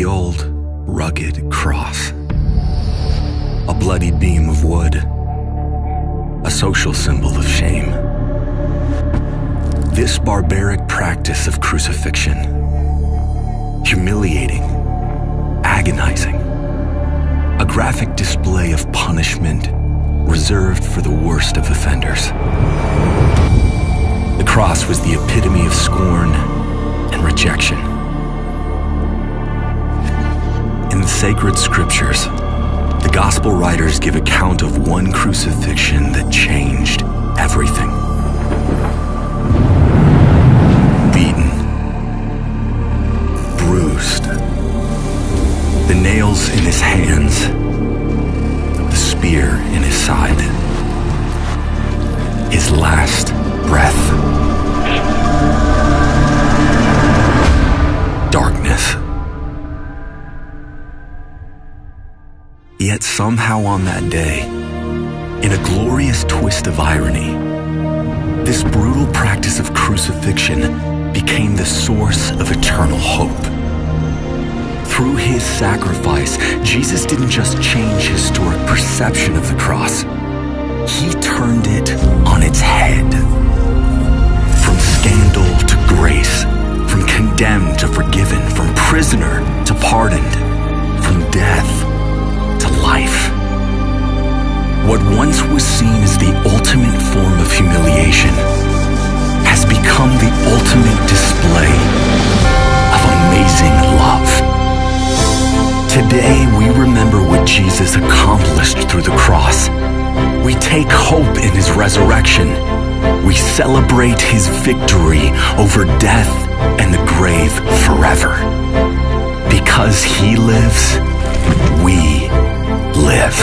The old, rugged cross. A bloodied beam of wood. A social symbol of shame. This barbaric practice of crucifixion. Humiliating. Agonizing. A graphic display of punishment reserved for the worst of offenders. The cross was the epitome of scorn and rejection. In the sacred scriptures, the gospel writers give account of one crucifixion that changed everything. Beaten, bruised, the nails in his hands, the spear in his side, his last breath. Darkness. Yet somehow on that day, in a glorious twist of irony, this brutal practice of crucifixion became the source of eternal hope. Through his sacrifice, Jesus didn't just change historic perception of the cross. He turned it on its head. From scandal to grace, from condemned to forgiven, from prisoner to pardoned, from death to life. What once was seen as the ultimate form of humiliation has become the ultimate display of amazing love. Today we remember what Jesus accomplished through the cross. We take hope in his resurrection. We celebrate his victory over death and the grave forever. Because he lives, we live.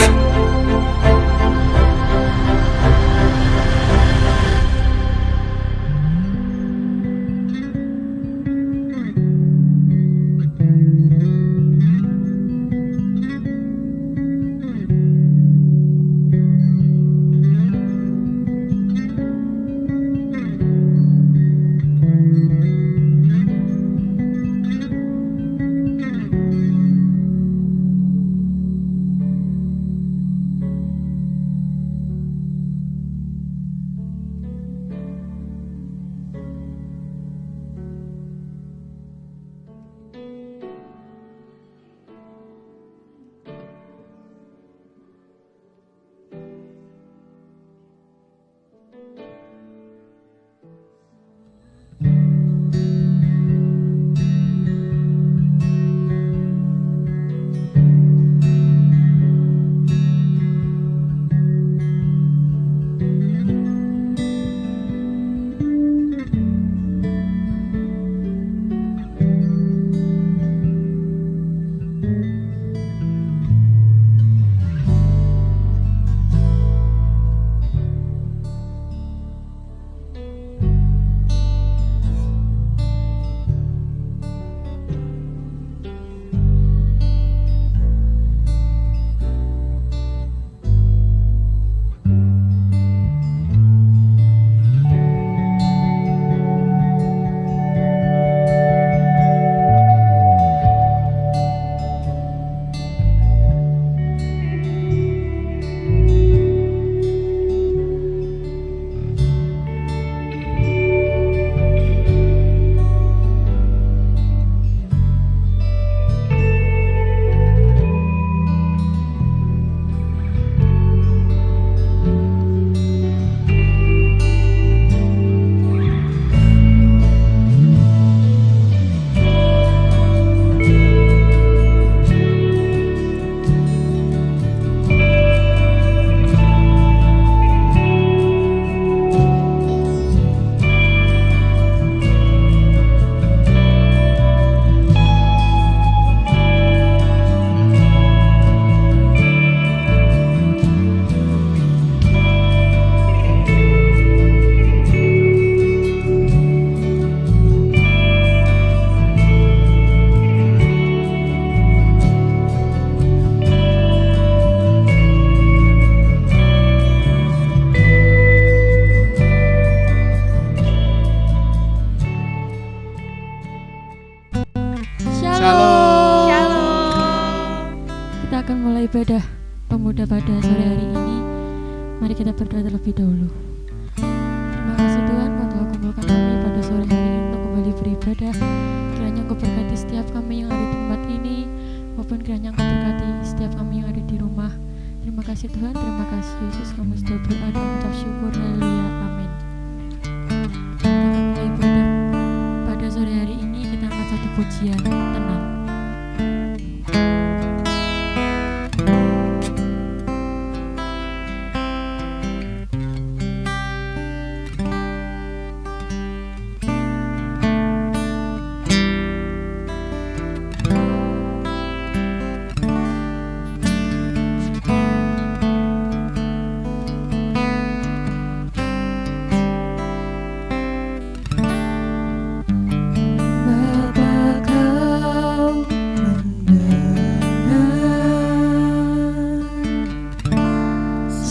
terlebih dahulu. Terima kasih Tuhan Kau telah kumpulkan kami pada sore hari ini untuk kembali beribadah. Kiranya Kau berkati setiap kami yang ada di tempat ini, maupun kiranya Kau berkati setiap kami yang ada di rumah. Terima kasih Tuhan, terima kasih Yesus. Kami sudah berdoa dan mengucap syukur. Haleluya, amin. Kita akan mulai ibadah pada sore hari ini. Kita angkat satu pujian, tenang.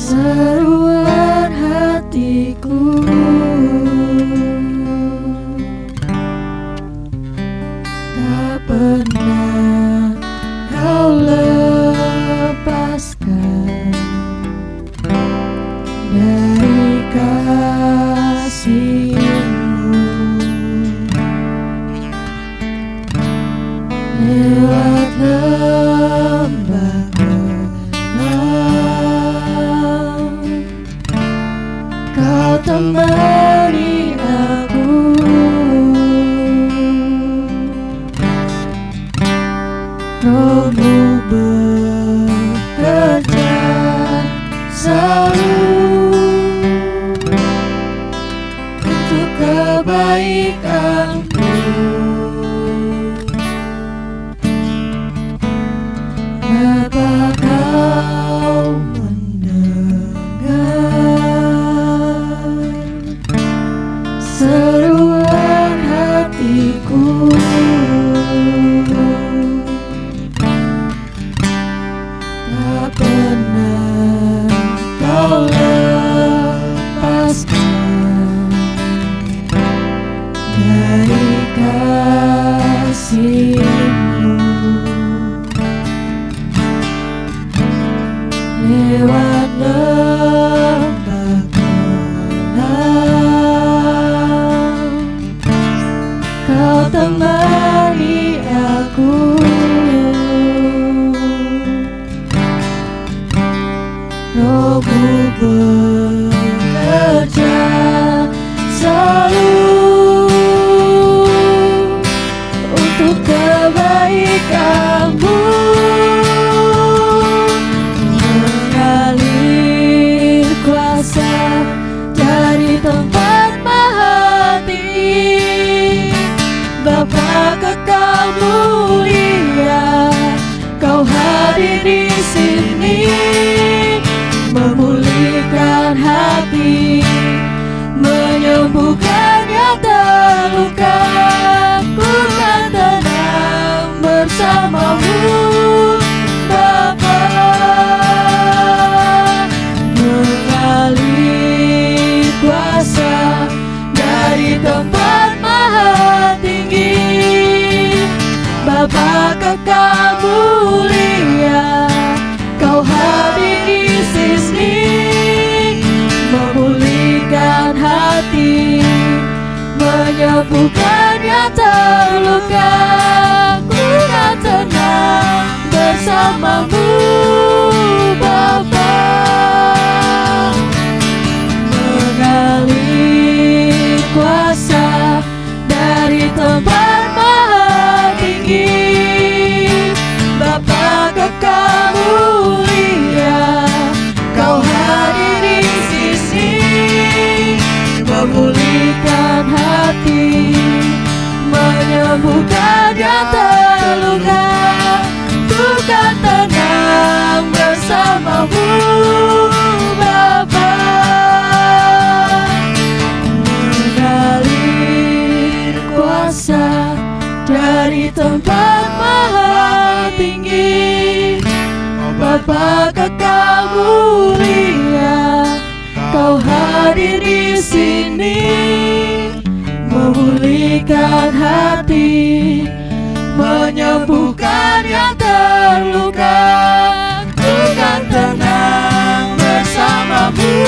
Seruan hatiku, tak pernah Kau lepaskan dari kasih-Mu. Lewat lembah Kau temani aku, Roh-Mu bekerja selalu untuk kebaikanku. Bapa, Kau seruan hatiku, tak pernah Kau lepaskan dari kasih-Mu. Lewat lembah gelap Kau temani aku, Roh-Mu bekerja selalu untuk kebaikan-Mu. Mengalir kuasa dari tempat maha tinggi, Bapa kekal mulia, Kau hadir di sini, memulihkan hati, menyembuhkan yang terluka. Ku kan tenang bersama-Mu, Bapa. Mengalir kuasa dari tempat maha tinggi, Bapa kekal mulia, Kau hadir di sini, memulihkan hati, menyembuhkan yang terluka. Ku kan tenang bersama-Mu, Bapa. Mengalir kuasa dari tempat maha tinggi, Bapa kekal mulia, Kau hadir di sini, memulihkan hati, menyembuhkan yang terluka. Ku kan tenang bersama-Mu, Bapa. Mengalir kuasa dari tempat maha tinggi, Bapa kekal mulia, Kau hadir di sini, memulihkan hati, menyembuhkan yang terluka. Ku kan tenang bersama-Mu,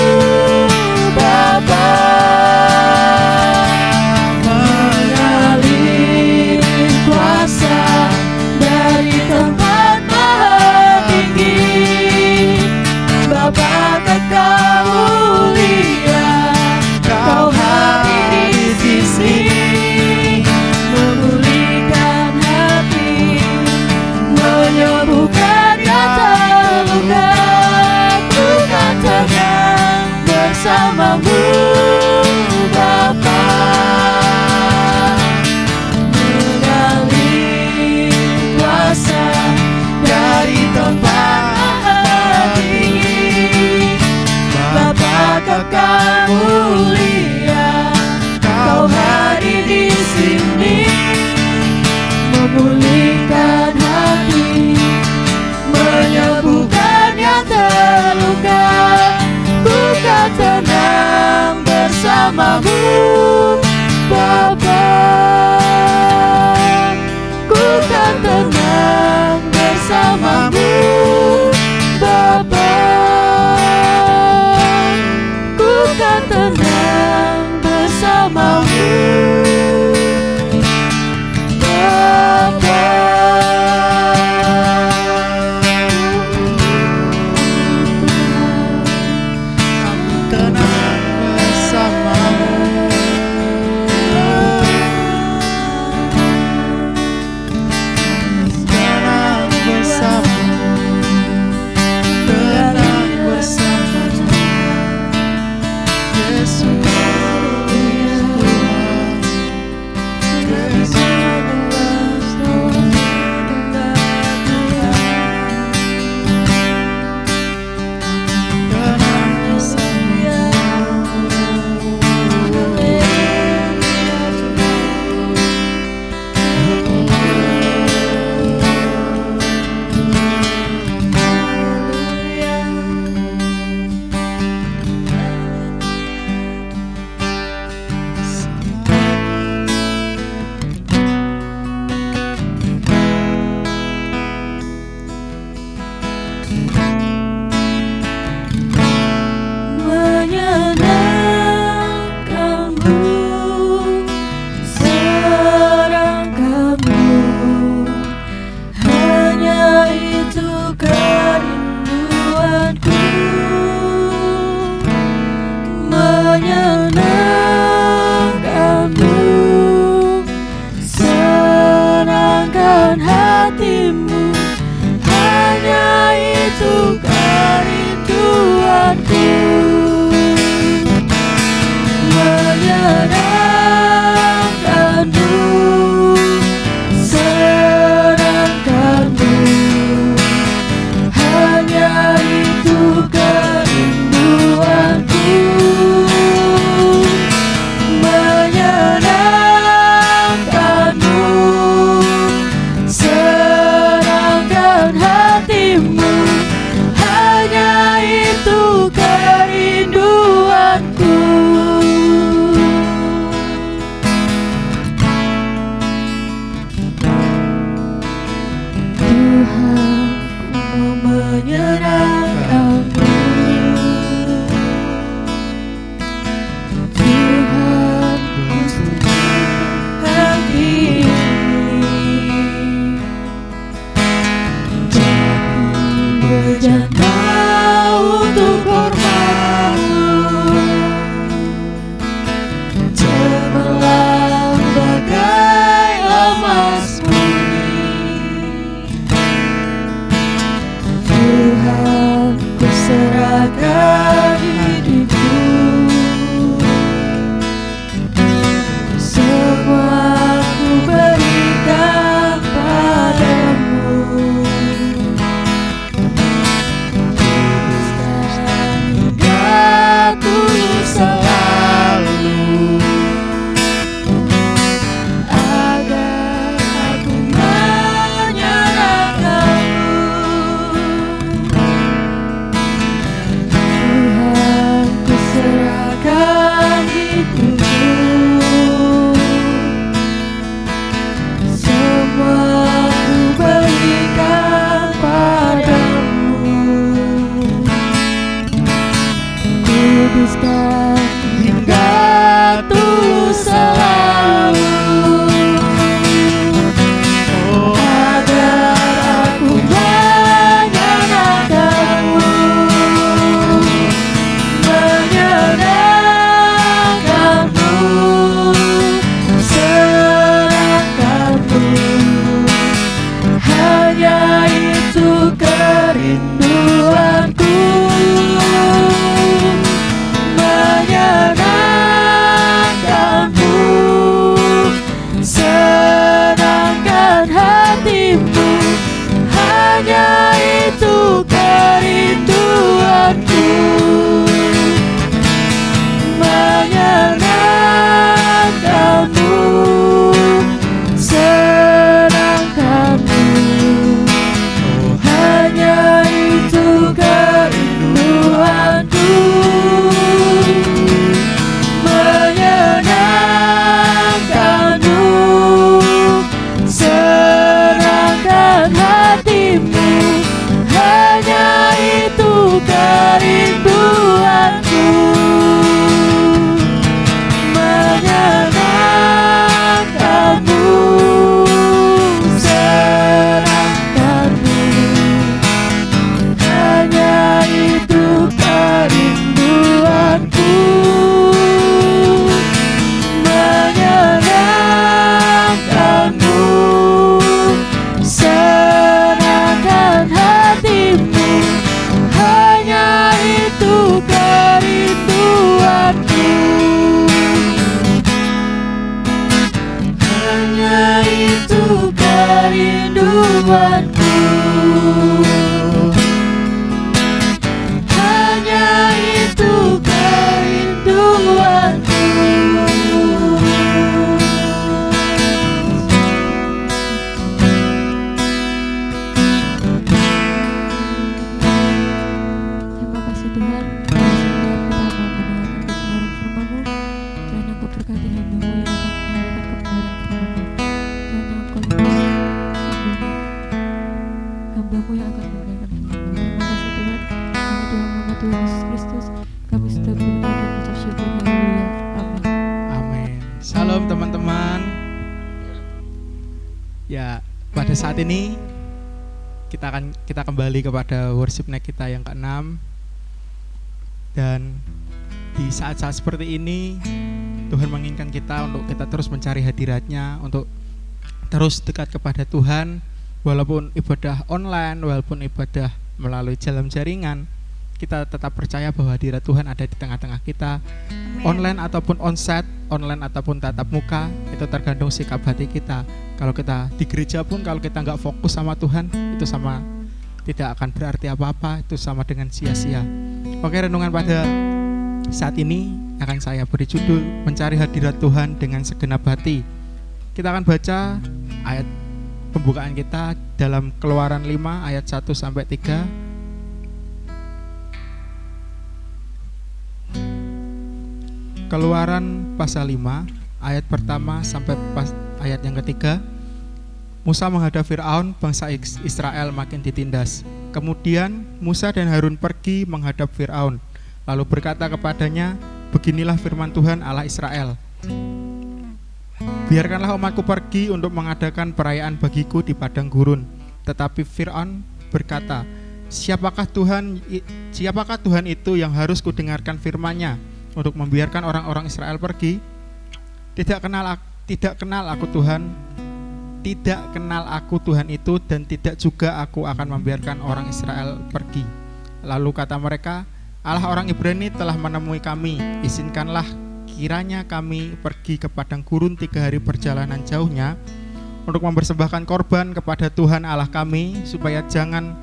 bersamamu Bapa. Ku kan tenang bersamamu Bapa. Ku kan tenang bersamamu Bapa. Aku tenang bersamamu Pada saat ini kita kembali kepada worship night kita yang ke-6. Dan di saat-saat seperti ini Tuhan menginginkan kita untuk kita terus mencari hadirat-Nya, untuk terus dekat kepada Tuhan. Walaupun ibadah online, walaupun ibadah melalui jalan jaringan, kita tetap percaya bahwa hadirat Tuhan ada di tengah-tengah kita. Online ataupun onsite, online ataupun tatap muka, itu tergantung sikap hati kita. Kalau kita di gereja pun, kalau kita nggak fokus sama Tuhan, itu sama tidak akan berarti apa-apa, itu sama dengan sia-sia. Oke, renungan pada saat ini akan saya beri judul Mencari Hadirat Tuhan dengan Segenap Hati. Kita akan baca ayat pembukaan kita dalam Keluaran 5 ayat 1-3. Keluaran pasal 5 ayat pertama sampai ayat yang ketiga. Musa menghadap Fir'aun, bangsa Israel makin ditindas. Kemudian Musa dan Harun pergi menghadap Fir'aun, lalu berkata kepadanya, beginilah firman Tuhan Allah Israel. Biarkanlah umatku pergi untuk mengadakan perayaan bagiku di padang gurun. Tetapi Fir'aun berkata, Siapakah Tuhan itu yang harus kudengarkan firman-Nya untuk membiarkan orang-orang Israel pergi? Tidak kenal aku Tuhan itu, dan tidak juga aku akan membiarkan orang Israel pergi. Lalu kata mereka, Allah orang Ibrani telah menemui kami, izinkanlah kiranya kami pergi ke padang gurun 3 hari perjalanan jauhnya untuk mempersembahkan korban kepada Tuhan Allah kami, supaya jangan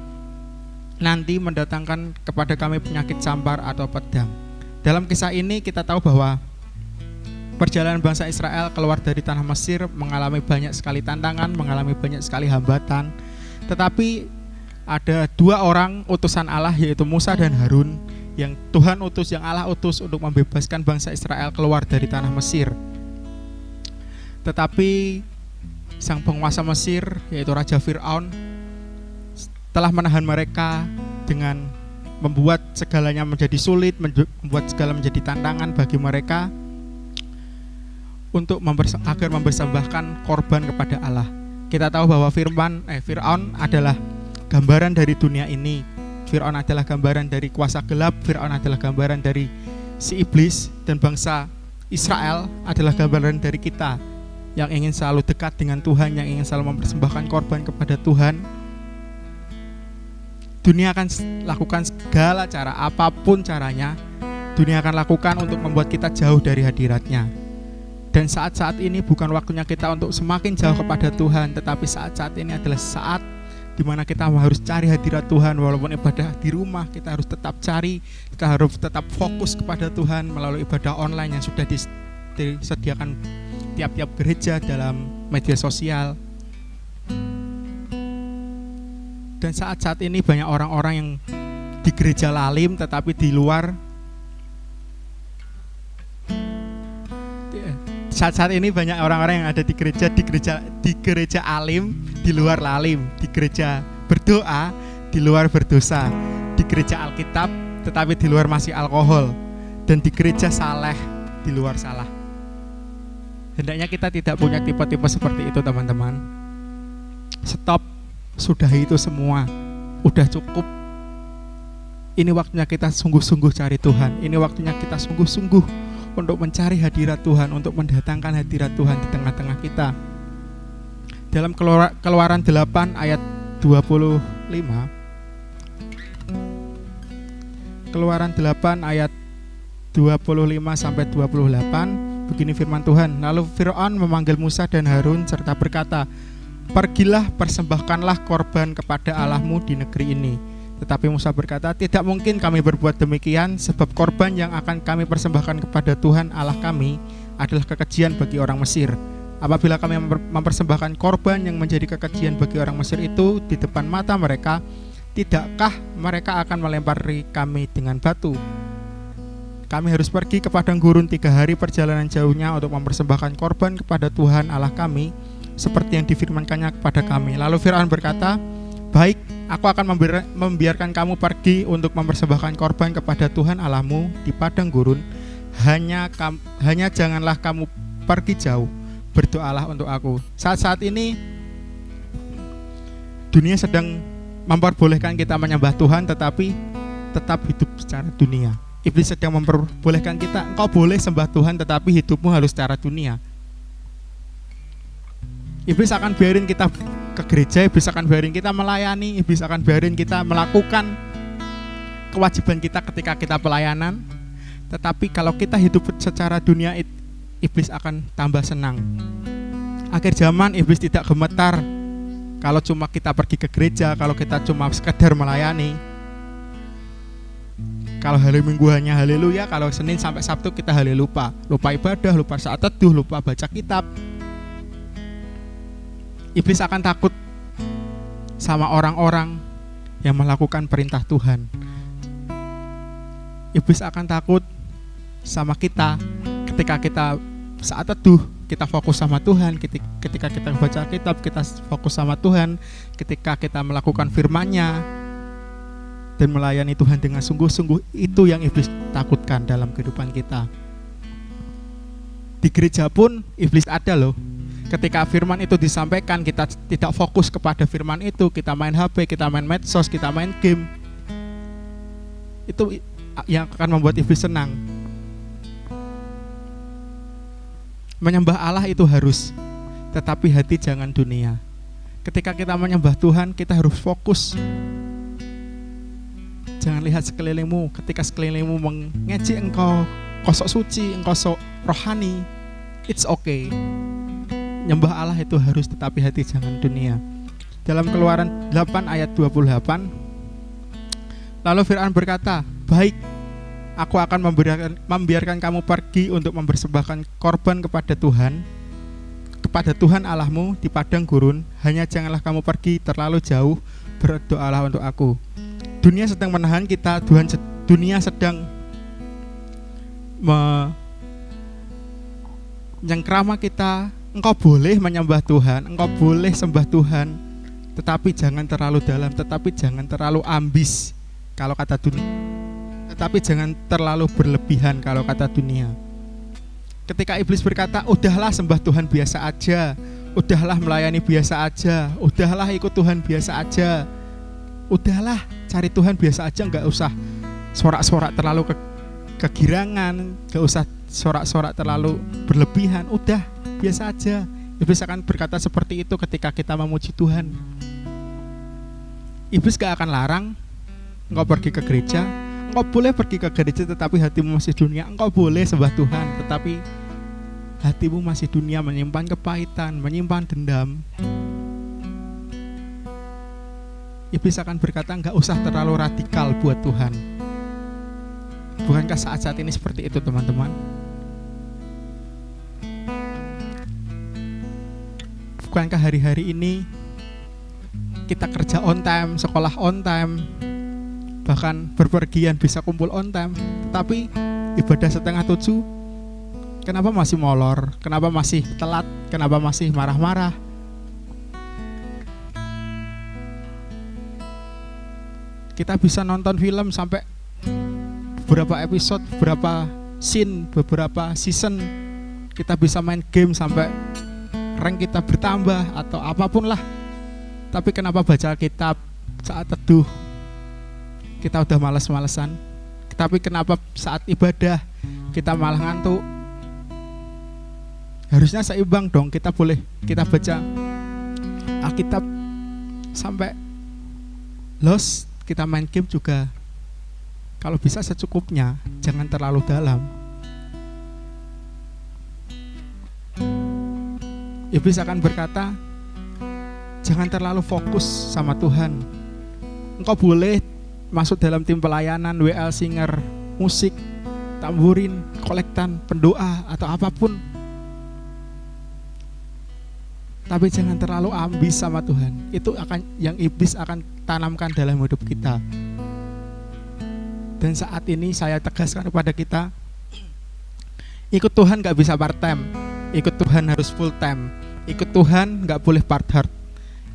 nanti mendatangkan kepada kami penyakit sampar atau pedang. Dalam kisah ini kita tahu bahwa perjalanan bangsa Israel keluar dari tanah Mesir mengalami banyak sekali tantangan, mengalami banyak sekali hambatan. Tetapi ada 2 orang utusan Allah, yaitu Musa dan Harun, yang Tuhan utus, yang Allah utus untuk membebaskan bangsa Israel keluar dari tanah Mesir. Tetapi sang penguasa Mesir, yaitu Raja Fir'aun, telah menahan mereka dengan membuat segalanya menjadi sulit, membuat segala menjadi tantangan bagi mereka untuk agar mempersembahkan korban kepada Allah. Kita tahu bahwa Fir'aun adalah gambaran dari dunia ini. Fir'aun adalah gambaran dari kuasa gelap, Fir'aun adalah gambaran dari si iblis, dan bangsa Israel adalah gambaran dari kita yang ingin selalu dekat dengan Tuhan, yang ingin selalu mempersembahkan korban kepada Tuhan. Dunia akan lakukan segala cara, apapun caranya, dunia akan lakukan untuk membuat kita jauh dari hadirat-Nya. Dan saat-saat ini bukan waktunya kita untuk semakin jauh kepada Tuhan, tetapi saat-saat ini adalah saat di mana kita harus cari hadirat Tuhan. Walaupun ibadah di rumah, kita harus tetap cari, kita harus tetap fokus kepada Tuhan melalui ibadah online yang sudah disediakan tiap-tiap gereja dalam media sosial. Dan saat-saat ini banyak orang-orang yang di gereja lalim, tetapi di luar. Saat-saat ini banyak orang-orang yang ada di gereja alim, di luar lalim, di gereja berdoa, di luar berdosa, di gereja Alkitab, tetapi di luar masih alkohol, dan di gereja saleh, di luar salah. Hendaknya kita tidak punya tipe-tipe seperti itu, teman-teman. Stop, sudah itu semua, udah cukup. Ini waktunya kita sungguh-sungguh cari Tuhan. Ini waktunya kita sungguh-sungguh untuk mencari hadirat Tuhan, untuk mendatangkan hadirat Tuhan di tengah-tengah kita. Dalam Keluaran 8 ayat 25, Keluaran 8 ayat 25-28, begini firman Tuhan. Lalu Fir'aun memanggil Musa dan Harun serta berkata, pergilah, persembahkanlah korban kepada Allahmu di negeri ini. Tetapi Musa berkata, tidak mungkin kami berbuat demikian, sebab korban yang akan kami persembahkan kepada Tuhan Allah kami adalah kekejian bagi orang Mesir. Apabila kami mempersembahkan korban yang menjadi kekejian bagi orang Mesir itu di depan mata mereka, tidakkah mereka akan melempari kami dengan batu? Kami harus pergi ke padang gurun 3 hari perjalanan jauhnya untuk mempersembahkan korban kepada Tuhan Allah kami, seperti yang difirmankannya kepada kami. Lalu Fir'aun berkata, baik, aku akan membiarkan kamu pergi untuk mempersembahkan korban kepada Tuhan Allahmu di padang gurun. Hanya janganlah kamu pergi jauh. Berdoalah untuk aku. Saat-saat ini dunia sedang memperbolehkan kita menyembah Tuhan, tetapi tetap hidup secara dunia. Iblis sedang memperbolehkan kita, engkau boleh sembah Tuhan, tetapi hidupmu harus secara dunia. Iblis akan biarin kita ke gereja, iblis akan biarin kita melayani, iblis akan biarin kita melakukan kewajiban kita ketika kita pelayanan. Tetapi kalau kita hidup secara dunia, iblis akan tambah senang. Akhir zaman iblis tidak gemetar kalau cuma kita pergi ke gereja, kalau kita cuma sekedar melayani. Kalau hari Minggu hanya haleluya, kalau Senin sampai Sabtu kita haleluya, lupa ibadah, lupa saat teduh, lupa baca kitab. Iblis akan takut sama orang-orang yang melakukan perintah Tuhan. Iblis akan takut sama kita ketika kita saat teduh, kita fokus sama Tuhan. Ketika kita baca kitab, kita fokus sama Tuhan. Ketika kita melakukan firman-Nya dan melayani Tuhan dengan sungguh-sungguh, itu yang iblis takutkan dalam kehidupan kita. Di gereja pun iblis ada loh. Ketika firman itu disampaikan, kita tidak fokus kepada firman itu, kita main HP, kita main medsos, kita main game. Itu yang akan membuat iblis senang. Menyembah Allah itu harus, tetapi hati jangan dunia. Ketika kita menyembah Tuhan, kita harus fokus. Jangan lihat sekelilingmu. Ketika sekelilingmu mengejek engkau, sok suci, engkau sok rohani, it's okay. Nyembah Allah itu harus, tetapi hati jangan dunia. Dalam Keluaran 8 ayat 28, lalu Fir'aun berkata, baik, aku akan membiarkan kamu pergi untuk mempersembahkan korban kepada Tuhan Allahmu di padang gurun. Hanya janganlah kamu pergi terlalu jauh, berdoalah untuk aku. Dunia sedang menahan kita, dunia sedang menyengkrama kita. Engkau boleh menyembah Tuhan, engkau boleh sembah Tuhan, tetapi jangan terlalu dalam, tetapi jangan terlalu ambis kalau kata dunia, tetapi jangan terlalu berlebihan kalau kata dunia. Ketika iblis berkata, udahlah sembah Tuhan biasa aja, udahlah melayani biasa aja, udahlah ikut Tuhan biasa aja, udahlah cari Tuhan biasa aja, gak usah sorak-sorak terlalu kegirangan, gak usah sorak-sorak terlalu berlebihan, udah biasa aja. Iblis akan berkata seperti itu ketika kita memuji Tuhan. Iblis gak akan larang engkau pergi ke gereja. Engkau boleh pergi ke gereja tetapi hatimu masih dunia. Engkau boleh sembah Tuhan tetapi hatimu masih dunia, menyimpan kepahitan, menyimpan dendam. Iblis akan berkata gak usah terlalu radikal buat Tuhan. Bukankah saat-saat ini seperti itu, teman-teman? Bukankah hari-hari ini kita kerja on time, sekolah on time, bahkan berpergian bisa kumpul on time, tetapi ibadah 6:30, kenapa masih molor? Kenapa masih telat? Kenapa masih marah-marah? Kita bisa nonton film sampai beberapa episode, beberapa scene, beberapa season. Kita bisa main game sampai rank kita bertambah atau apapun lah. Tapi kenapa baca kitab saat teduh kita udah malas-malesan? Tapi kenapa saat ibadah kita malah ngantuk? Harusnya seimbang dong. Kita baca Alkitab sampai los, kita main game juga kalau bisa secukupnya, jangan terlalu dalam. Iblis akan berkata, jangan terlalu fokus sama Tuhan. Engkau boleh masuk dalam tim pelayanan, WL singer, musik, tamburin, kolektan, pendoa atau apapun. Tapi jangan terlalu ambis sama Tuhan. Itu akan yang iblis akan tanamkan dalam hidup kita. Dan saat ini saya tegaskan kepada kita, ikut Tuhan gak bisa part time. Ikut Tuhan harus full time. Ikut Tuhan gak boleh part heart.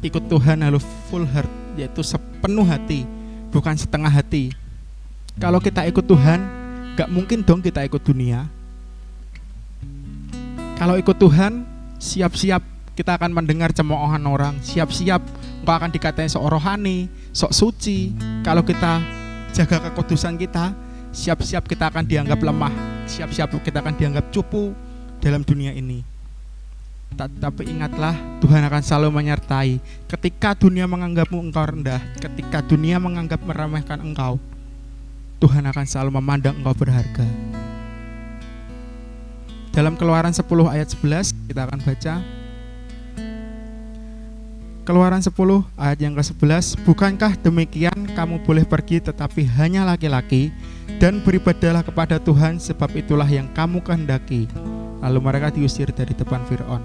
Ikut Tuhan harus full heart, yaitu sepenuh hati, bukan setengah hati. Kalau kita ikut Tuhan, gak mungkin dong kita ikut dunia. Kalau ikut Tuhan, siap-siap kita akan mendengar cemoohan orang. Siap-siap engkau akan dikatain sok rohani, sok suci. Kalau kita jaga kekudusan kita, siap-siap kita akan dianggap lemah, siap-siap kita akan dianggap cupu dalam dunia ini. Tapi ingatlah, Tuhan akan selalu menyertai. Ketika dunia menganggapmu engkau rendah, ketika dunia menganggap meremehkan engkau, Tuhan akan selalu memandang engkau berharga. Dalam Keluaran 10 ayat 11 kita akan baca. Keluaran 10 ayat yang ke-11, bukankah demikian kamu boleh pergi tetapi hanya laki-laki, dan beribadahlah kepada Tuhan, sebab itulah yang kamu kehendaki. Lalu mereka diusir dari depan Fir'aun.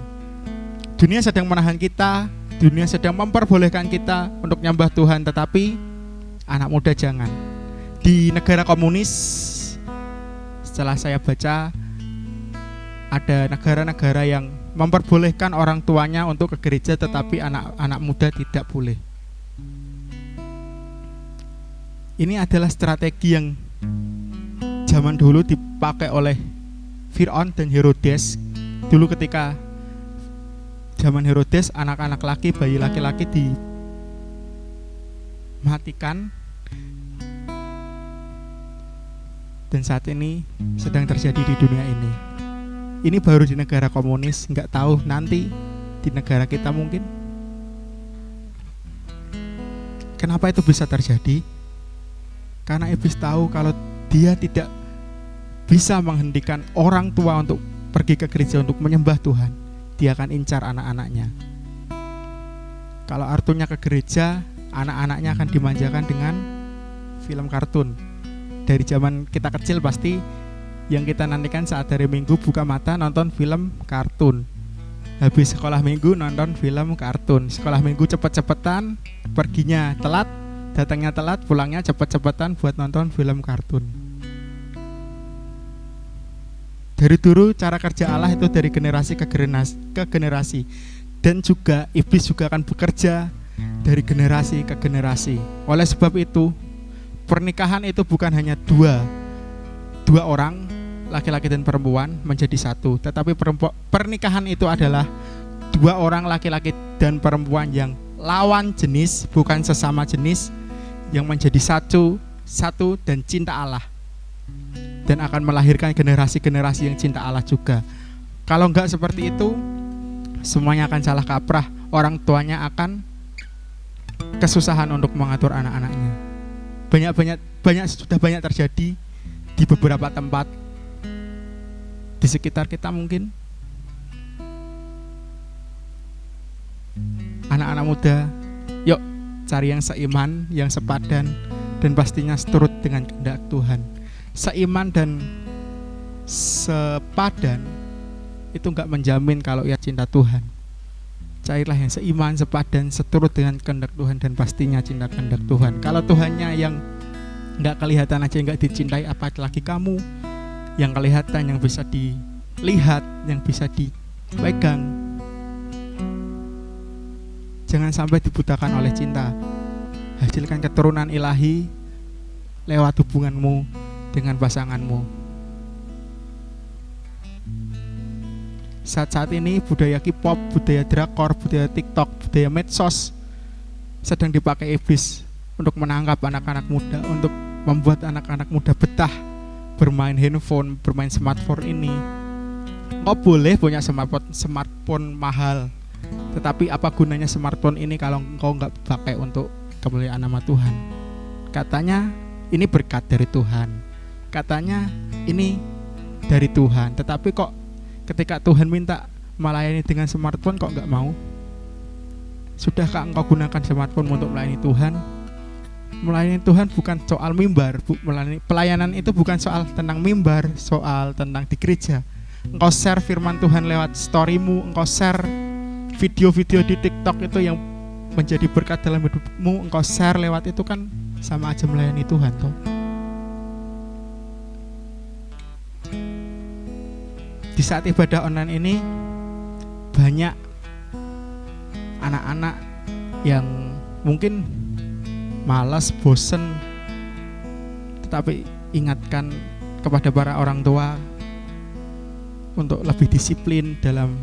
Dunia sedang menahan kita, dunia sedang memperbolehkan kita untuk nyembah Tuhan, tetapi anak muda jangan. Di negara komunis, setelah saya baca, ada negara-negara yang memperbolehkan orang tuanya untuk ke gereja, tetapi anak-anak muda tidak boleh. Ini adalah strategi yang zaman dulu dipakai oleh Fir'aun dan Herodes. Dulu ketika zaman Herodes, anak-anak laki, bayi laki-laki dimatikan. Dan saat ini sedang terjadi di dunia ini. Ini baru di negara komunis, nggak tahu nanti di negara kita mungkin. Kenapa itu bisa terjadi? Karena iblis tahu kalau dia tidak bisa menghentikan orang tua untuk pergi ke gereja untuk menyembah Tuhan, dia akan incar anak-anaknya. Kalau Artunya ke gereja, anak-anaknya akan dimanjakan dengan film kartun. Dari zaman kita kecil pasti yang kita nantikan saat hari Minggu buka mata nonton film kartun. Habis sekolah Minggu nonton film kartun. Sekolah Minggu cepet-cepetan, perginya telat, datangnya telat, pulangnya cepet-cepetan buat nonton film kartun. Dari dulu cara kerja Allah itu dari generasi ke generasi. Dan juga iblis juga akan bekerja dari generasi ke generasi. Oleh sebab itu, pernikahan itu bukan hanya dua orang, laki-laki dan perempuan menjadi satu, tetapi pernikahan itu adalah dua orang laki-laki dan perempuan yang lawan jenis, bukan sesama jenis, yang menjadi satu dan cinta Allah, dan akan melahirkan generasi-generasi yang cinta Allah juga. Kalau enggak seperti itu, semuanya akan salah kaprah. Orang tuanya akan kesusahan untuk mengatur anak-anaknya. Sudah banyak terjadi di beberapa tempat di sekitar kita mungkin. Anak-anak muda, yuk cari yang seiman, yang sepadan, dan pastinya seturut dengan kehendak Tuhan. Seiman dan sepadan itu enggak menjamin kalau ia cinta Tuhan. Carilah yang seiman, sepadan, seturut dengan kehendak Tuhan, dan pastinya cinta kehendak Tuhan. Kalau Tuhannya yang enggak kelihatan aja, enggak dicintai, apalagi kamu yang kelihatan, yang bisa dilihat, yang bisa dipegang. Jangan sampai dibutakan oleh cinta. Hasilkan keturunan ilahi lewat hubunganmu dengan pasanganmu. Saat-saat ini budaya K-pop, budaya drakor, budaya TikTok, budaya medsos sedang dipakai iblis untuk menangkap anak-anak muda, untuk membuat anak-anak muda betah bermain handphone, bermain smartphone ini. Kau boleh punya smartphone mahal, tetapi apa gunanya smartphone ini kalau kau nggak pakai untuk kemuliaan nama Tuhan? Katanya ini berkat dari Tuhan, katanya ini dari Tuhan, tetapi kok ketika Tuhan minta melayani dengan smartphone kok nggak mau? Sudahkah engkau gunakan smartphone untuk melayani Tuhan? Melayani Tuhan bukan soal mimbar, pelayanan itu bukan soal tentang mimbar, soal tentang di gereja. Engkau share firman Tuhan lewat storymu, engkau share video-video di TikTok itu yang menjadi berkat dalam hidupmu, engkau share lewat itu kan sama aja melayani Tuhan toh. Di saat ibadah online ini banyak anak-anak yang mungkin malas, bosen, tetapi ingatkan kepada para orang tua untuk lebih disiplin dalam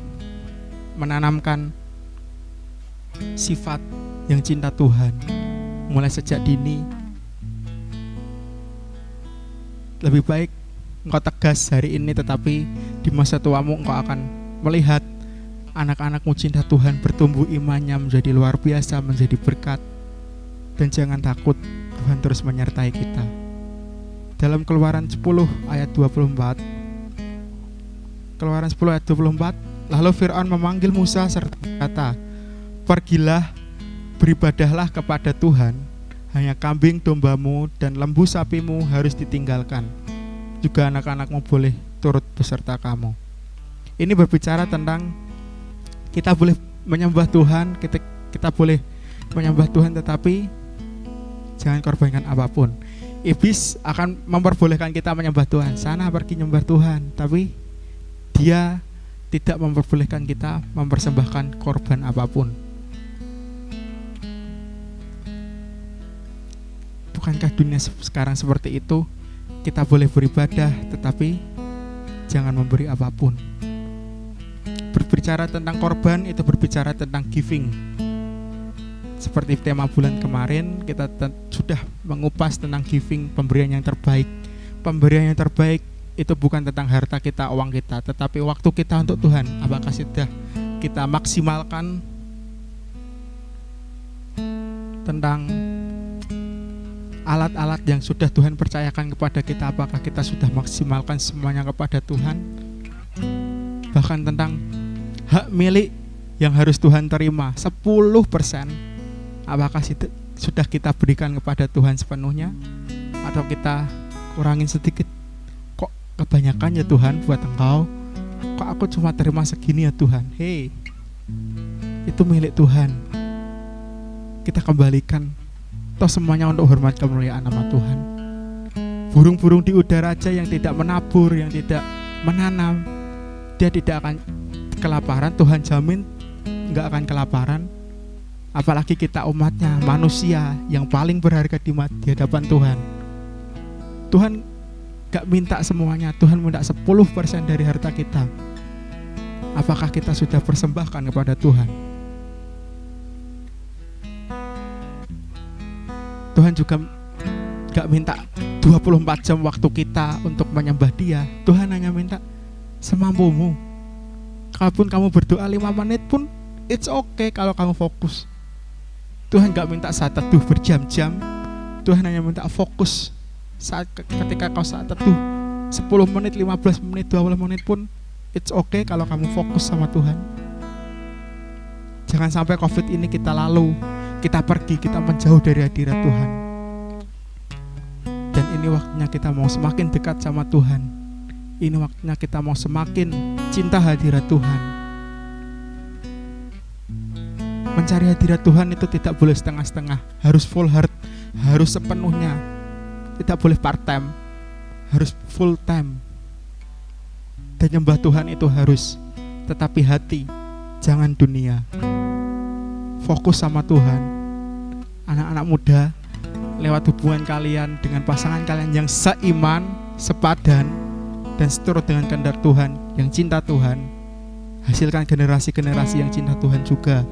menanamkan sifat yang cinta Tuhan, mulai sejak dini. Lebih baik engkau tegas hari ini, tetapi di masa tuamu engkau akan melihat anak-anakmu cinta Tuhan bertumbuh imannya menjadi luar biasa, menjadi berkat. Dan jangan takut, Tuhan terus menyertai kita. Dalam Keluaran 10 ayat 24, Keluaran 10 ayat 24, lalu Fir'aun memanggil Musa serta berkata, pergilah, beribadahlah kepada Tuhan, hanya kambing dombamu dan lembu sapimu harus ditinggalkan. Juga anak-anakmu boleh turut beserta kamu. Ini berbicara tentang kita boleh menyembah Tuhan, kita boleh menyembah Tuhan, tetapi jangan korbankan apapun. Iblis akan memperbolehkan kita menyembah Tuhan, sana pergi menyembah Tuhan, tapi dia tidak memperbolehkan kita mempersembahkan korban apapun. Bukankah dunia sekarang seperti itu? Kita boleh beribadah, tetapi jangan memberi apapun. Berbicara tentang korban itu berbicara tentang giving. Seperti tema bulan kemarin, kita sudah mengupas tentang giving, pemberian yang terbaik. Pemberian yang terbaik itu bukan tentang harta kita, uang kita, tetapi waktu kita untuk Tuhan. Apakah sudah kita maksimalkan tentang alat-alat yang sudah Tuhan percayakan kepada kita? Apakah kita sudah maksimalkan semuanya kepada Tuhan? Bahkan tentang hak milik yang harus Tuhan terima 10%, apakah sudah kita berikan kepada Tuhan sepenuhnya? Atau kita kurangin sedikit? Kok kebanyakan ya Tuhan buat Engkau? Kok aku cuma terima segini ya Tuhan? Hei, itu milik Tuhan, kita kembalikan. Toh semuanya untuk hormat kemuliaan nama Tuhan. Burung-burung di udara aja yang tidak menabur, yang tidak menanam, dia tidak akan kelaparan. Tuhan jamin gak akan kelaparan. Apalagi kita umatnya, manusia yang paling berharga di hadapan Tuhan. Tuhan gak minta semuanya, Tuhan minta 10% dari harta kita. Apakah kita sudah persembahkan kepada Tuhan? Tuhan juga gak minta 24 jam waktu kita untuk menyembah Dia. Tuhan hanya minta semampumu. Kalaupun kamu berdoa 5 menit pun it's okay kalau kamu fokus. Tuhan gak minta saat teduh berjam-jam. Tuhan hanya minta fokus. Ketika kau saat teduh 10 menit, 15 menit, 20 menit pun it's okay kalau kamu fokus sama Tuhan. Jangan sampai COVID ini kita lalu, kita pergi, kita menjauh dari hadirat Tuhan. Dan ini waktunya kita mau semakin dekat sama Tuhan. Ini waktunya kita mau semakin cinta hadirat Tuhan. Mencari hadirat Tuhan itu tidak boleh setengah-setengah, harus full heart, harus sepenuhnya. Tidak boleh part time, harus full time. Dan nyembah Tuhan itu harus, tetapi hati, jangan dunia. Fokus sama Tuhan. Anak-anak muda, lewat hubungan kalian dengan pasangan kalian yang seiman, sepadan, dan seturut dengan kehendak Tuhan, yang cinta Tuhan, hasilkan generasi-generasi yang cinta Tuhan juga,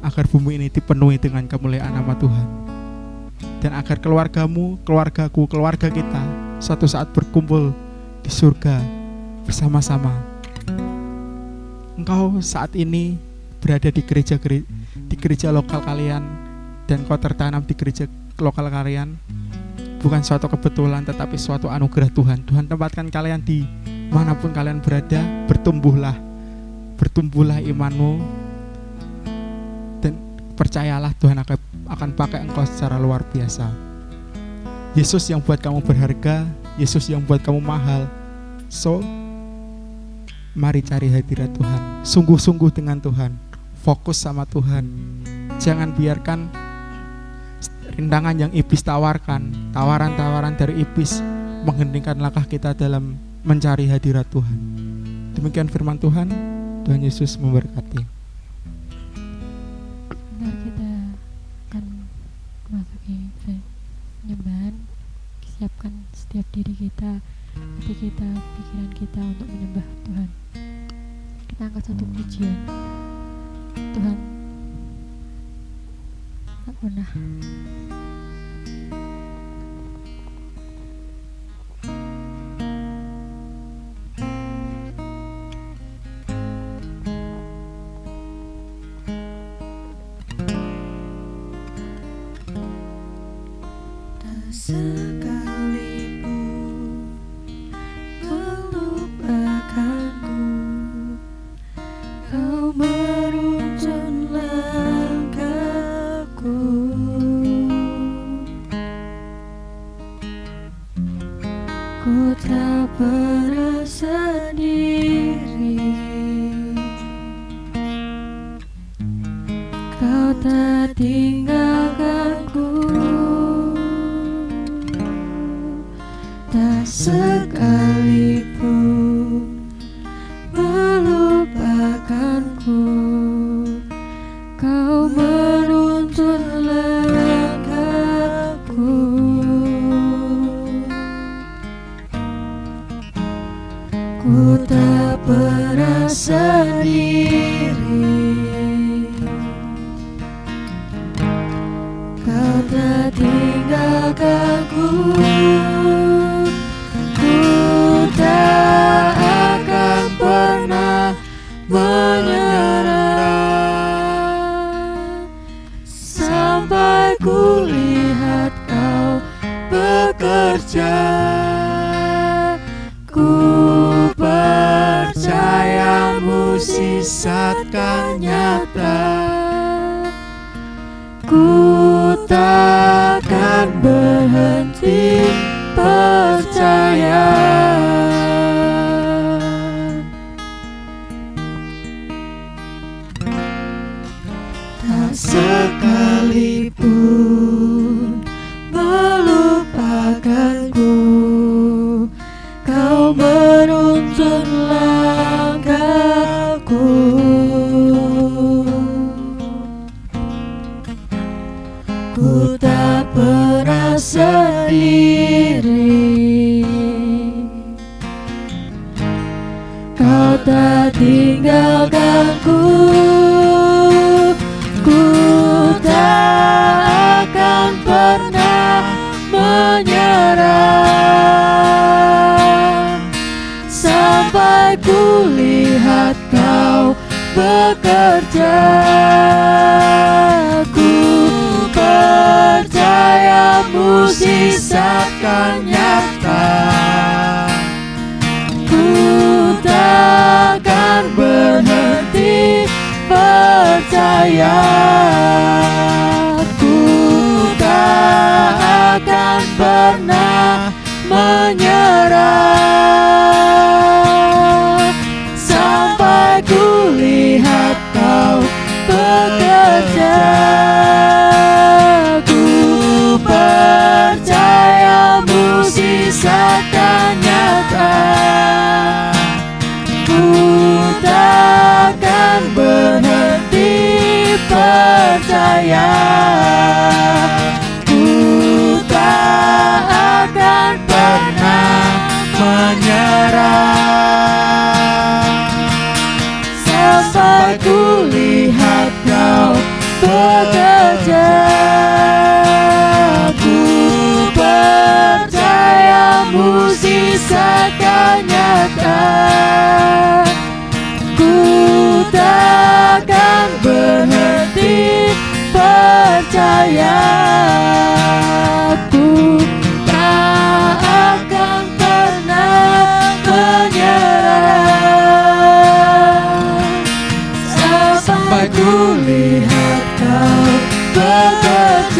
agar bumi ini dipenuhi dengan kemuliaan nama Tuhan. Dan agar keluargamu, keluargaku, keluarga kita suatu saat berkumpul di surga bersama-sama. Engkau saat ini berada di gereja lokal kalian, dan kau tertanam di gereja lokal kalian, bukan suatu kebetulan tetapi suatu anugerah Tuhan. Tuhan tempatkan kalian di manapun kalian berada. Bertumbuhlah imanmu, dan percayalah Tuhan akan pakai engkau secara luar biasa. Yesus yang buat kamu berharga, Yesus yang buat kamu mahal. So, mari cari hadirat Tuhan, sungguh-sungguh dengan Tuhan, fokus sama Tuhan. Jangan biarkan rintangan yang iblis tawarkan, tawaran-tawaran dari iblis menghentikan langkah kita dalam mencari hadirat Tuhan. Demikian firman Tuhan. Tuhan Yesus memberkati. Benar, kita akan memasuki penyembahan. Siapkan setiap diri kita, hati kita, pikiran kita untuk menyembah Tuhan. Kita angkat satu pujian. Tuhan, pernah. Sekalipun melupakanku, kau meruntun langkahku. Ku tak pernah sendiri, kau tak tinggalkanku. Tak sekalipun melupakanku, kau menuntun langkahku. Ku tak pernah sendiri, kau tak tinggalkanku. Tak akan pernah menyerah sampai ku lihat kau bekerja. Ku percaya mukjizat kan nyata. Ku takkan berhenti percaya. Tak sekalipun melupakanku, kau menuntun langkahku. Ku tak pernah sendiri, kau tak tinggalkanku. Ku tak akan pernah menyerah sampai ku lihat kau bekerja. Ku percaya mukjizat kan nyata. Ku takkan berhenti percaya. Ku tak akan pernah menyerah sampai ku lihat kau bekerja. Ku percaya mukjizat kan nyata. Ku takkan berhenti percaya. Ku tak akan pernah menyerah sampai ku lihat kau bekerja. Ku percaya mukjizat kan nyata. Ku takkan berhenti percaya. Ku tak akan pernah menyerah sampai ku lihat kau bekerja.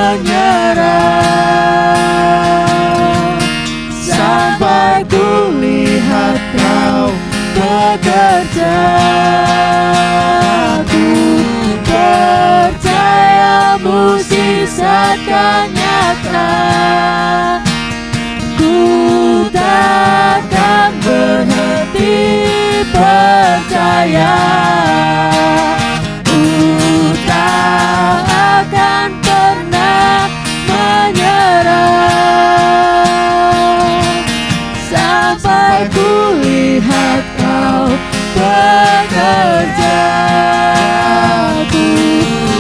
menyerah sampai kulihat Kau bekerja. Ku percaya mukjizat kan nyata. Ku takkan berhenti percaya. Ku tak akan pernah menyerah sampai kulihat Kau bekerja. Ku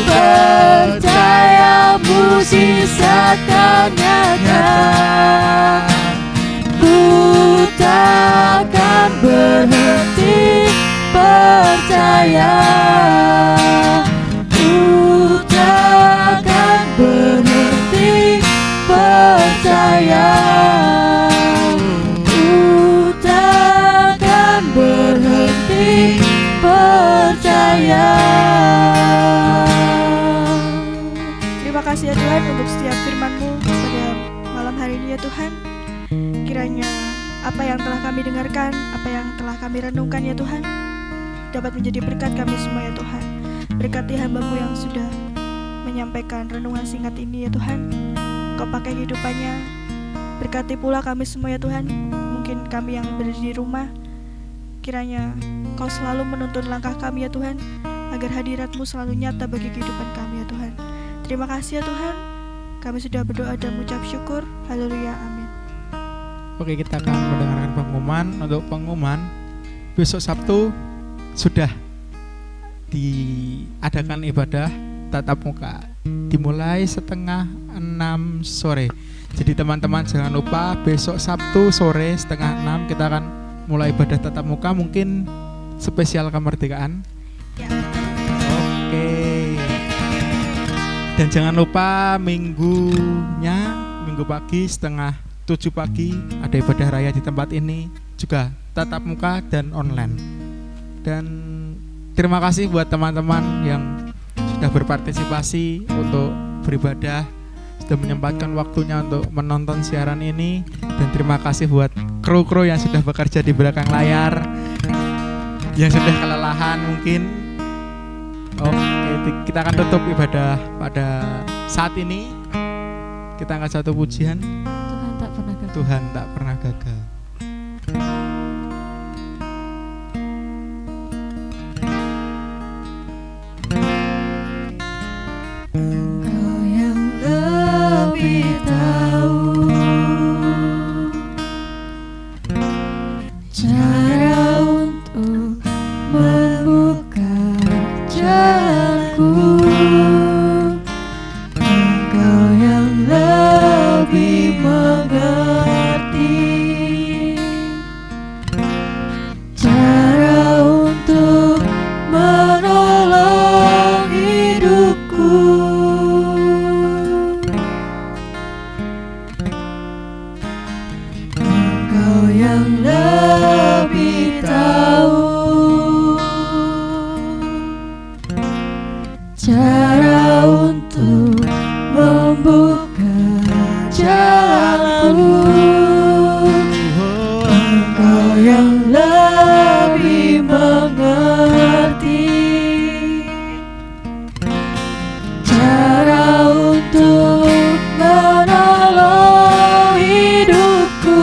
percaya mukjizat kan nyata. Ku takkan berhenti percaya. Ku takkan berhenti percaya. Ku takkan berhenti percaya. Terima kasih ya Tuhan untuk setiap firman-Mu pada malam hari ini ya Tuhan. Kiranya apa yang telah kami dengarkan, apa yang telah kami renungkan ya Tuhan, dapat menjadi berkat kami semua ya Tuhan. Berkati hamba-Mu yang sudah menyampaikan renungan singkat ini ya Tuhan. Kau pakai kehidupannya. Berkati pula kami semua ya Tuhan. Mungkin kami yang berada di rumah, kiranya Kau selalu menuntun langkah kami ya Tuhan, agar hadirat-Mu selalu nyata bagi kehidupan kami ya Tuhan. Terima kasih ya Tuhan. Kami sudah berdoa dan mengucap syukur. Haleluya, amin. Oke, kita akan mendengarkan pengumuman. Untuk pengumuman, besok Sabtu sudah diadakan ibadah tatap muka, dimulai 5:30 sore. Jadi teman-teman jangan lupa besok Sabtu sore 5:30 kita akan mulai ibadah tatap muka, mungkin spesial kemerdekaan. Ya. Oke. Dan jangan lupa minggu pagi 6:30 pagi ada ibadah raya di tempat ini, juga tatap muka dan online. Dan terima kasih buat teman-teman yang sudah berpartisipasi untuk beribadah, sudah menyempatkan waktunya untuk menonton siaran ini. Dan terima kasih buat kru-kru yang sudah bekerja di belakang layar, yang sudah kelelahan mungkin. Oke, kita akan tutup ibadah pada saat ini. Kita angkat satu pujian. Tuhan tak pernah gagal. Engkau yang lebih tahu cara untuk membuka jalanku. Engkau yang lebih mengerti cara untuk menolong hidupku. Engkau yang lebih tahu cara untuk membuka jalanku. Engkau yang lebih mengerti cara untuk menolong hidupku.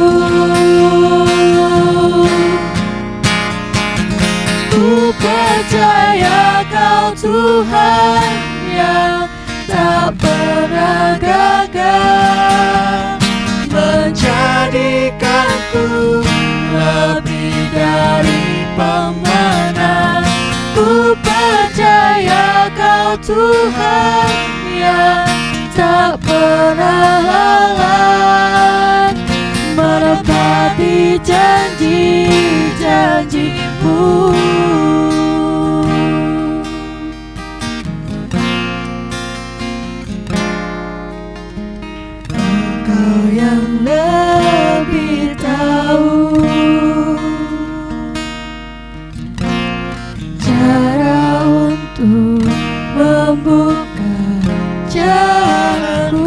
Ku percaya Kau Tuhan yang tak pernah gagal, menjadikanku lebih dari pemenang. Ku percaya Kau Tuhan yang tak pernah lalai, menepati janji-janji-Mu. Engkau yang lebih tahu cara untuk membuka jalanku.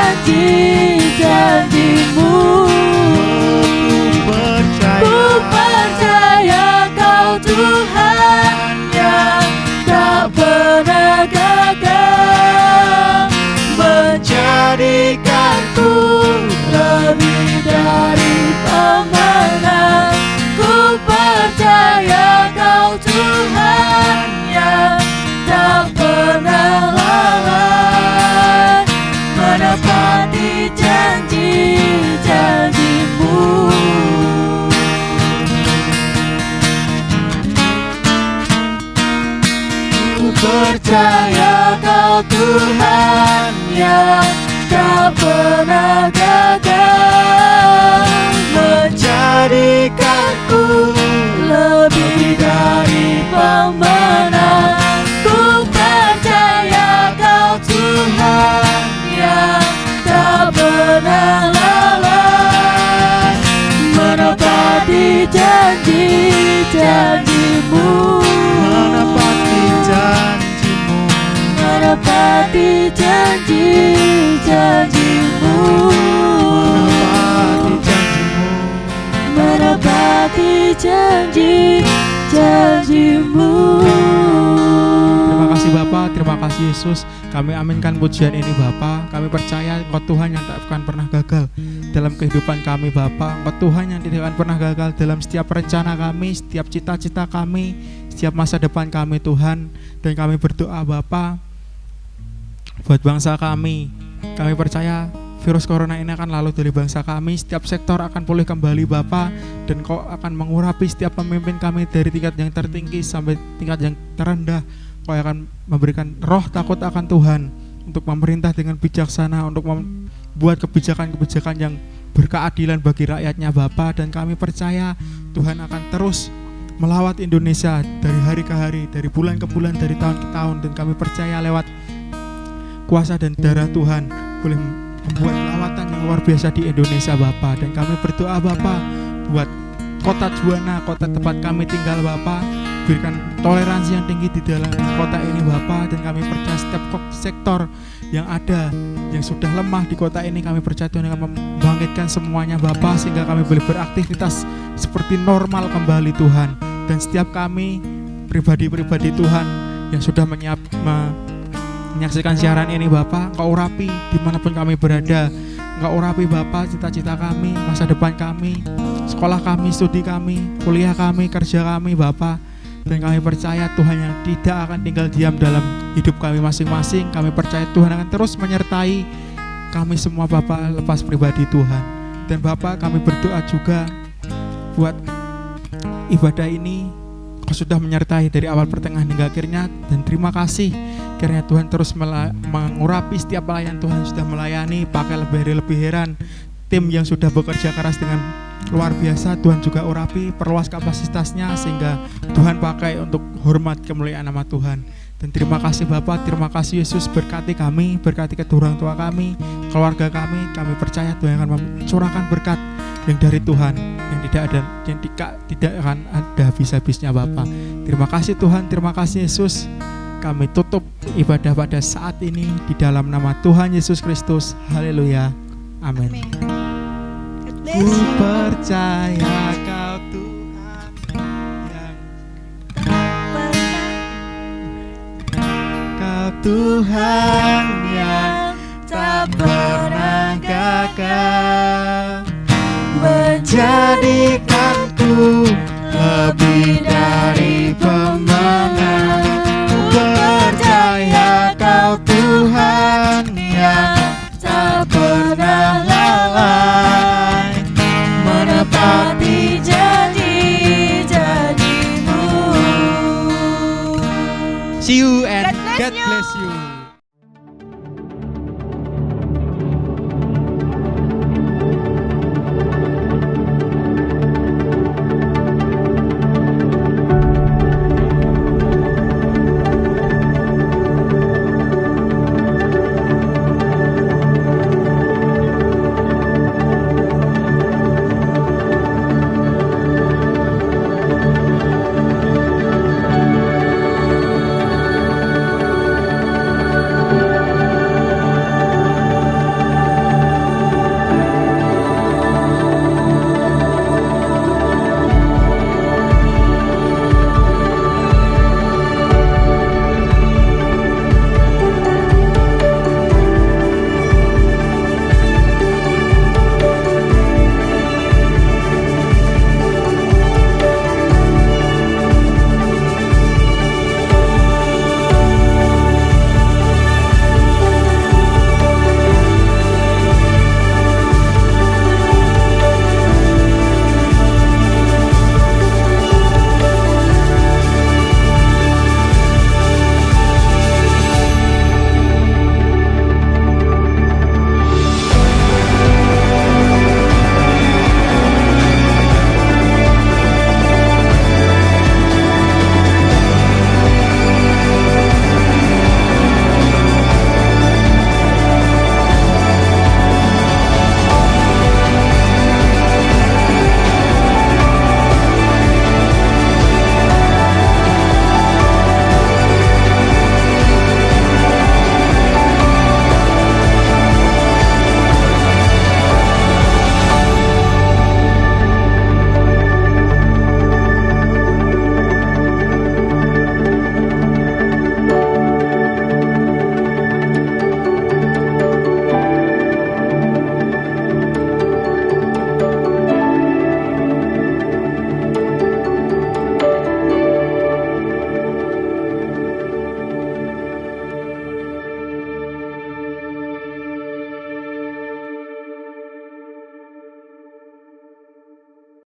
janji-janji-Mu. Ku percaya Kau Tuhan yang tak pernah gagal, menjadikanku lebih dari pemenang. Ku percaya Kau Tuhan yang tak pernah lalai, menepati janji-janji-Mu. Ku percaya Kau Tuhan yang tak pernah gagal, menjadikanku lebih dari pemenang. Ku percaya Kau Tuhan yang tak pernah lalai, menepati janji-janji-Mu. Menepati janji-janji-Mu. Menepati janji-janji-Mu. Terima kasih Bapa, terima kasih Yesus. Kami aminkan pujian ini Bapa. Kami percaya Engkau Tuhan yang tak akan pernah gagal dalam kehidupan kami Bapa. Engkau Tuhan yang tidak akan pernah gagal dalam setiap rencana kami, setiap cita-cita kami, setiap masa depan kami Tuhan. Dan kami berdoa Bapa buat bangsa kami. Kami percaya virus corona ini akan lalu dari bangsa kami. Setiap sektor akan pulih kembali Bapa. Dan Kau akan mengurapi setiap pemimpin kami dari tingkat yang tertinggi sampai tingkat yang terendah. Kau akan memberikan roh takut akan Tuhan untuk memerintah dengan bijaksana, untuk membuat kebijakan-kebijakan yang berkeadilan bagi rakyatnya Bapa. Dan kami percaya Tuhan akan terus melawat Indonesia dari hari ke hari, dari bulan ke bulan, dari tahun ke tahun. Dan kami percaya lewat kuasa dan darah Tuhan boleh membuat lawatan yang luar biasa di Indonesia Bapa. Dan kami berdoa Bapa buat kota Juwana, kota tempat kami tinggal Bapa, berikan toleransi yang tinggi di dalam kota ini Bapa. Dan kami percaya setiap sektor yang ada yang sudah lemah di kota ini, kami percaya Tuhan akan membangkitkan semuanya Bapa, sehingga kami boleh beraktivitas seperti normal kembali Tuhan. Dan setiap kami pribadi-pribadi Tuhan yang sudah menyaksikan siaran ini Bapa, Engkau urapi dimanapun kami berada. Engkau urapi Bapa cita-cita kami, masa depan kami, sekolah kami, studi kami, kuliah kami, kerja kami Bapa. Dan kami percaya Tuhan yang tidak akan tinggal diam dalam hidup kami masing-masing. Kami percaya Tuhan akan terus menyertai kami semua Bapa, lepas pribadi Tuhan. Dan Bapa kami berdoa juga buat ibadah ini, Kau sudah menyertai dari awal pertengahan hingga akhirnya. Dan terima kasih kiranya Tuhan terus mengurapi setiap pelayan Tuhan yang sudah melayani, pakai lebih heran. Tim yang sudah bekerja keras dengan luar biasa, Tuhan juga urapi, perluas kapasitasnya sehingga Tuhan pakai untuk hormat kemuliaan nama Tuhan. Dan terima kasih Bapa, terima kasih Yesus, berkati kami, berkati kedua orang tua kami, keluarga kami. Kami percaya Tuhan akan mencurahkan berkat yang dari Tuhan, yang tidak akan ada habis-habisnya Bapa. Terima kasih Tuhan, terima kasih Yesus. Kami tutup ibadah pada saat ini di dalam nama Tuhan Yesus Kristus. Haleluya. Amin. Ku percaya Kau Tuhan yang Kau Tuhan yang tak